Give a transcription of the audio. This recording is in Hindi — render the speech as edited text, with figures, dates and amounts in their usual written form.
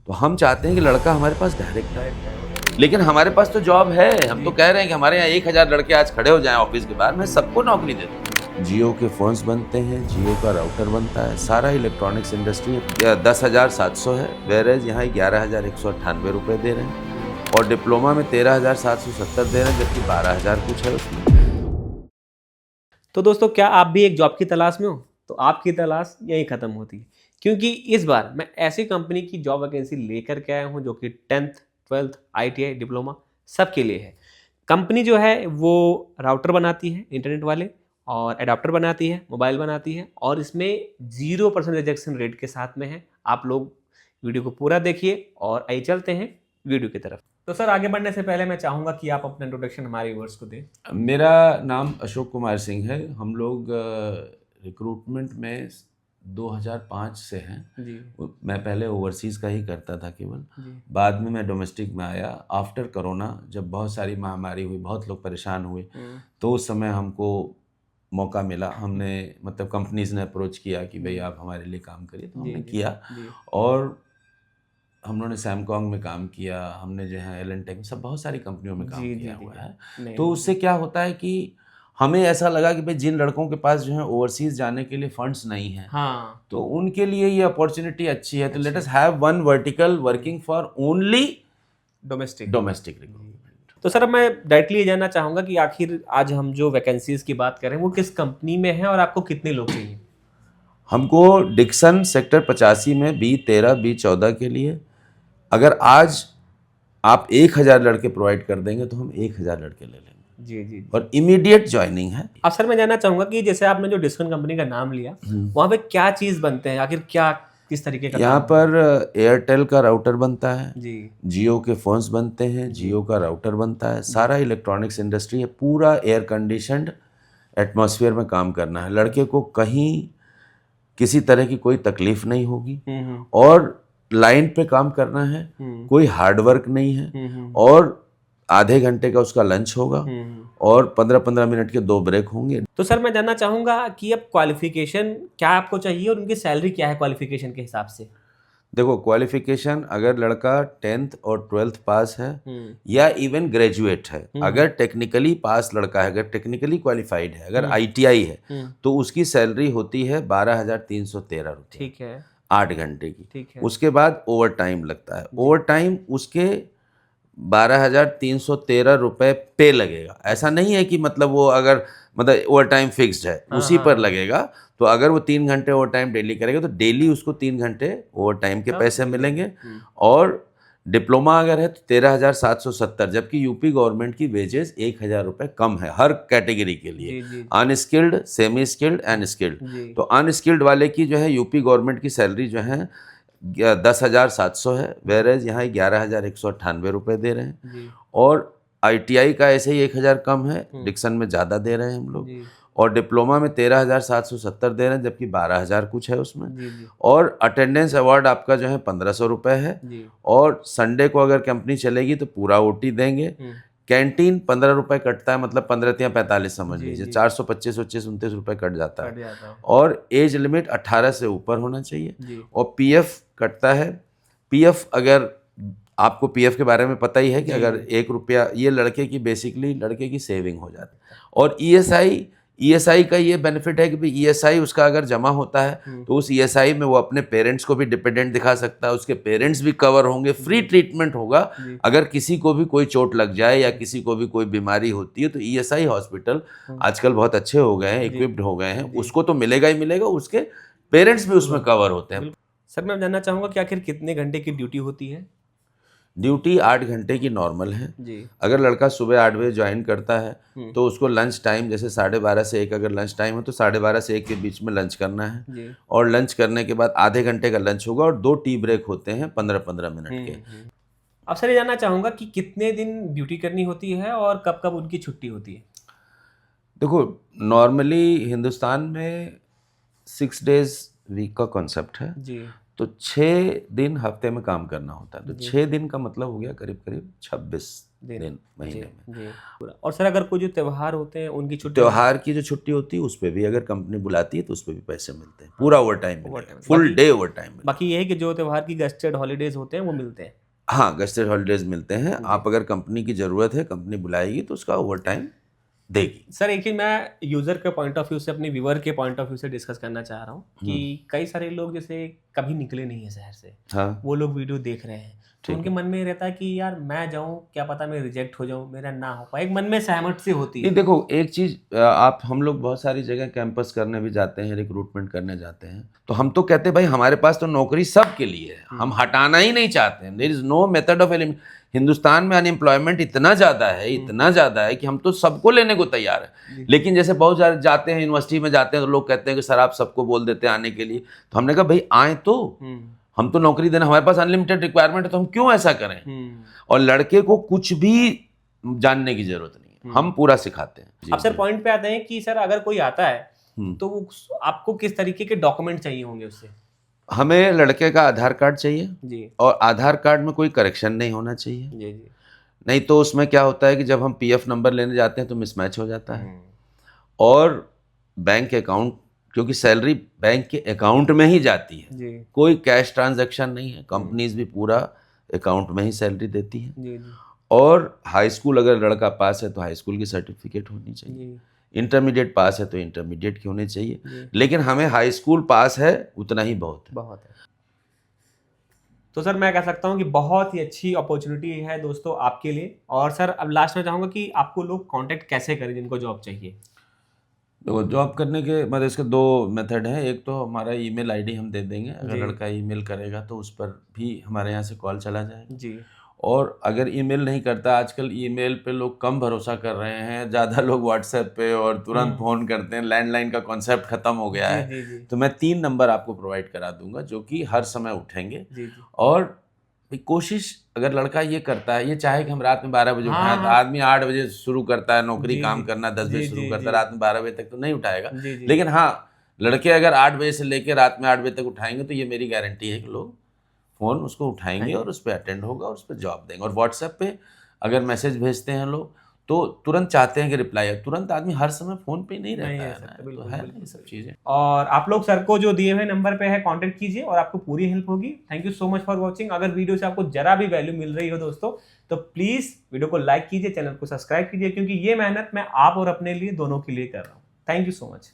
तो हम चाहते हैं कि लड़का हमारे पास डायरेक्ट आए, लेकिन हमारे पास तो जॉब है। हम तो कह रहे हैं कि हमारे यहाँ 1000 लड़के आज खड़े हो जाएं ऑफिस के बाहर, मैं सबको नौकरी दे दूँ। जियो के फोन्स बनते हैं, जियो का राउटर बनता है, सारा इलेक्ट्रॉनिक्स इंडस्ट्री 10,700 है, वेरेज यहाँ 11,198 रुपये दे रहे हैं, और डिप्लोमा में 13,770 दे रहे हैं, जबकि 12,000 कुछ है उसमें। तो दोस्तों, क्या आप भी एक जॉब की तलाश में हो? तो आपकी तलाश यहीं ख़त्म होती है, क्योंकि इस बार मैं ऐसी कंपनी की जॉब वैकेंसी लेकर के आया हूँ जो कि 10th 12th ITI डिप्लोमा सबके लिए है। कंपनी जो है वो राउटर बनाती है इंटरनेट वाले, और एडाप्टर बनाती है, मोबाइल बनाती है, और इसमें 0% रिजेक्शन रेट के साथ में है। आप लोग वीडियो को पूरा देखिए और आइए चलते हैं वीडियो की तरफ। तो सर, आगे बढ़ने से पहले मैं चाहूँगा कि आप अपना इंट्रोडक्शन हमारे व्यूअर्स को दें। मेरा नाम अशोक कुमार सिंह है। हम लोग रिक्रूटमेंट में 2005 से हैं। जी मैं पहले ओवरसीज़ का ही करता था केवल, जी बाद में मैं डोमेस्टिक में आया आफ्टर कोरोना, जब बहुत सारी महामारी हुई, बहुत लोग परेशान हुए, तो उस समय हमको मौका मिला। हमने मतलब कंपनीज ने अप्रोच किया कि भाई आप हमारे लिए काम करिए, तो हमने किया। जी और हम लोगों ने सैमकॉन्ग में काम किया, हमने जो है एलेंटेक में, सब बहुत सारी कंपनियों में काम जी किया जी हुआ है। नहीं, तो उससे क्या होता है कि हमें ऐसा लगा कि भाई जिन लड़कों के पास जो है ओवरसीज़ जाने के लिए फंड्स नहीं हैं, हाँ, तो उनके लिए ये अपॉर्चुनिटी अच्छी है। तो लेट अच्छी us have one vertical working for only domestic. Domestic recruitment. तो सर, अब मैं डायरेक्टली ये जानना चाहूँगा कि आखिर आज हम जो वैकेंसीज की बात करें वो किस कंपनी में है और आपको कितने लोग चाहिए? हमको डिक्सन सेक्टर 85 में B13 B14 के लिए, अगर आज आप 1000 लड़के प्रोवाइड कर देंगे तो हम 1000 लड़के ले लेंगे, जी जी जी। और इमीडिएट ज्वाइनिंग है। अब सर, मैं जानना चाहूँगा कि जैसे आपने जो डिस्कन कंपनी का नाम लिया, वहाँ पे क्या चीज़ बनते हैं, आखिर क्या किस तरीके का यहाँ काम होता पर एयरटेल का राउटर बनता है, है? जी जियो के फोन्स बनते हैं, जियो का राउटर बनता है, सारा इलेक्ट्रॉनिक्स इंडस्ट्री है, पूरा एयर कंडीशनड एटमॉस्फेयर में काम करना है। लड़के को कहीं किसी तरह की कोई तकलीफ नहीं होगी, और लाइन पे काम करना है, कोई हार्ड वर्क नहीं है, और आधे घंटे का उसका लंच होगा, और 15-15 मिनट के 2 ब्रेक होंगे। तो सर, मैं जानना चाहूँगा कि अब क्वालिफिकेशन क्या आपको चाहिए और उनकी सैलरी क्या है क्वालिफिकेशन के हिसाब से? देखो, क्वालिफिकेशन अगर लड़का 10th और 12th पास है या इवन ग्रेजुएट है, अगर टेक्निकली पास लड़का है, अगर टेक्निकली क्वालिफाइड है, अगर ITI है, तो उसकी सैलरी होती है 12,313 रुपये, ठीक है, 8 घंटे की। ठीक है। उसके बाद ओवर टाइम लगता है, ओवर टाइम उसके 12,313 रुपये पे लगेगा। ऐसा नहीं है कि मतलब वो अगर मतलब ओवर टाइम फिक्स्ड है उसी पर लगेगा। तो अगर वो 3 घंटे ओवर टाइम डेली करेगा तो डेली उसको 3 घंटे ओवर टाइम के पैसे मिलेंगे। और डिप्लोमा अगर है तो 13,770, जबकि यूपी गवर्नमेंट की वेजेस 1,000 रुपये कम है हर कैटेगरी के लिए, जी जी unskilled, semi skilled and skilled. जी तो अनस्किल्ड वाले की जो है यूपी गवर्नमेंट की सैलरी जो है 10,700 है, वेरेज यहाँ 11,198 रुपये दे रहे हैं, जी और ITI का ऐसे ही 1,000 कम है, डिक्सन में ज़्यादा दे रहे हैं हम लोग, जी और डिप्लोमा में 13,770 दे रहे हैं, जबकि 12,000 कुछ है उसमें। जी जी और अटेंडेंस अवार्ड आपका जो है 1,500 रुपये है, जी और संडे को अगर कंपनी चलेगी तो पूरा OT देंगे। कैंटीन 15 रुपये कटता है, मतलब 15-45 समझ जी लीजिए, जी 425, 25, 29 रुपये कट जाता कट है। जाता है। और एज लिमिट 18 से ऊपर होना चाहिए, जी और PF कटता है। PF अगर आपको PF के बारे में पता ही है कि जी अगर 1 रुपया, ये लड़के की बेसिकली लड़के की सेविंग हो जाती है। और ESI का ये बेनिफिट है कि भाई ESI उसका अगर जमा होता है तो उस ESI में वो अपने पेरेंट्स को भी डिपेंडेंट दिखा सकता है, उसके पेरेंट्स भी कवर होंगे, फ्री ट्रीटमेंट होगा। अगर किसी को भी कोई चोट लग जाए या किसी को भी कोई बीमारी होती है तो ESI हॉस्पिटल आजकल बहुत अच्छे हो गए हैं, इक्विप्ड हो गए हैं, उसको तो मिलेगा ही मिलेगा, उसके पेरेंट्स भी उसमें कवर होते हैं। सर, मैं जानना चाहूँगा कि आखिर कितने घंटे की ड्यूटी होती है? ड्यूटी 8 घंटे की नॉर्मल है। जी अगर लड़का सुबह 8 बजे ज्वाइन करता है तो उसको लंच टाइम जैसे 12:30 से 1 अगर लंच टाइम है तो 12:30 से 1 के बीच में लंच करना है, जी और लंच करने के बाद आधे घंटे का लंच होगा, और 2 टी ब्रेक होते हैं 15-15 मिनट के। अब सर, ये जानना चाहूँगा कि कितने दिन ड्यूटी करनी होती है और कब कब उनकी छुट्टी होती है? देखो, नॉर्मली हिंदुस्तान में 6 डेज वीक का कॉन्सेप्ट है, जी तो 6 दिन हफ्ते में काम करना होता है, तो जी 6 दिन का मतलब हो गया करीब करीब 26 महीने जी, में। जी, पूरा। और सर अगर कोई जो त्योहार होते हैं उनकी छुट्टी, त्योहार की जो छुट्टी होती है उस पे भी अगर कंपनी बुलाती है तो उस पे भी पैसे मिलते हैं, पूरा ओवर टाइम मिलेगा, फुल बाकी- डे ओवर टाइम मिलेगा। बाकी ये है कि जो त्योहार की गस्टेड हॉलीडेज होते हैं वो मिलते हैं। हाँ, गस्टेड हॉलीडेज मिलते हैं। जी। आप अगर कंपनी की ज़रूरत है, कंपनी बुलाएगी तो उसका ओवर टाइम देगी। सर एक चीज मैं यूजर के पॉइंट ऑफ व्यू से, अपने व्यूअर के पॉइंट ऑफ व्यू से डिस्कस करना चाह रहा हूँ कि कई सारे लोग जैसे कभी निकले नहीं है शहर से, हाँ, वो लोग वीडियो देख रहे हैं, तो ठीक उनके है। मन में ये रहता है कि यार मैं जाऊँ, क्या पता मैं रिजेक्ट हो जाऊँ, मेरा ना हो पाए, एक मन में सहमत सी होती नहीं है। देखो, एक चीज़ आप हम लोग बहुत सारी जगह कैंपस करने भी जाते हैं, रिक्रूटमेंट करने जाते हैं, तो हम तो कहते हैं भाई हमारे पास तो नौकरी सबके लिए है, हम हटाना ही नहीं चाहते हैं। There is no method of Hindustan में अनएम्प्लॉयमेंट इतना ज़्यादा है, इतना ज़्यादा है कि हम तो सबको लेने को तैयार है। लेकिन जैसे बहुत सारे जाते हैं यूनिवर्सिटी में जाते हैं तो लोग कहते हैं कि सर आप सबको बोल देते हैं आने के लिए, तो हमने कहा भाई आए तो, हम तो नौकरी देना, हमारे पास अनलिमिटेड रिक्वायरमेंट है तो हम क्यों ऐसा करें। और लड़के को कुछ भी जानने की जरूरत नहीं है, हम पूरा सिखाते हैं। अब सर पॉइंट पे आते हैं कि सर अगर कोई आता है हम्म। तो आपको किस तरीके के डॉक्यूमेंट चाहिए होंगे उससे? हमें लड़के का आधार कार्ड चाहिए, जी और आधार कार्ड में कोई करेक्शन नहीं होना चाहिए, जी जी। नहीं तो उसमें क्या होता है कि जब हम पीएफ नंबर लेने जाते हैं तो मिसमैच हो जाता है। और बैंक अकाउंट, क्योंकि सैलरी बैंक के अकाउंट में ही जाती है, जी कोई कैश ट्रांजैक्शन नहीं है, कंपनीज भी पूरा अकाउंट में ही सैलरी देती है। जी जी और हाई स्कूल अगर लड़का पास है तो हाई स्कूल की सर्टिफिकेट होनी चाहिए, जी इंटरमीडिएट पास है तो इंटरमीडिएट की होनी चाहिए, जी। लेकिन हमें हाई स्कूल पास है उतना ही बहुत है। बहुत है। तो सर मैं कह सकता हूँ कि बहुत ही अच्छी अपॉर्चुनिटी है दोस्तों आपके लिए। और सर अब लास्ट में चाहूँगा कि आपको लोग कांटेक्ट कैसे करें जिनको जॉब चाहिए? देखो, जॉब करने के मतलब इसके दो मेथड हैं। एक तो हमारा ईमेल आईडी हम दे देंगे, अगर जी। लड़का ईमेल करेगा तो उस पर भी हमारे यहाँ से कॉल चला जाएगा। जी और अगर ईमेल नहीं करता, आजकल ईमेल पे लोग कम भरोसा कर रहे हैं, ज़्यादा लोग व्हाट्सएप पे और तुरंत फ़ोन करते हैं, लैंडलाइन का कॉन्सेप्ट ख़त्म हो गया जी है। जी जी तो मैं 3 नंबर आपको प्रोवाइड करा दूंगा जो कि हर समय उठेंगे। जी जी। और भाई कोशिश, अगर लड़का ये करता है, ये चाहे कि हम रात में 12 बजे हाँ, उठाएं, तो हाँ। आदमी 8 बजे शुरू करता है नौकरी जी, काम जी। करना, 10 बजे जी, शुरू जी, करता है, जी। रात में 12 बजे तक तो नहीं उठाएगा। जी, जी। लेकिन हाँ, लड़के अगर 8 बजे से लेकर रात में 8 बजे तक उठाएंगे तो ये मेरी गारंटी है कि लोग फ़ोन उसको उठाएंगे और उस पर अटेंड होगा और उस पर जॉब देंगे। और व्हाट्सएप पे अगर मैसेज भेजते हैं लोग तो तुरंत चाहते हैं कि रिप्लाई है, तुरंत आदमी हर समय फ़ोन पे नहीं रहता है ना, तो है ना ये सब चीज़ें। और आप लोग सर को जो दिए हुए नंबर पे है कांटेक्ट कीजिए और आपको पूरी हेल्प होगी। Thank you so much for watching. अगर वीडियो से आपको जरा भी वैल्यू मिल रही हो दोस्तों तो प्लीज वीडियो को लाइक कीजिए, चैनल को सब्सक्राइब कीजिए, क्योंकि ये मेहनत मैं आप और अपने लिए दोनों के लिए कर रहा हूँ। Thank you so much.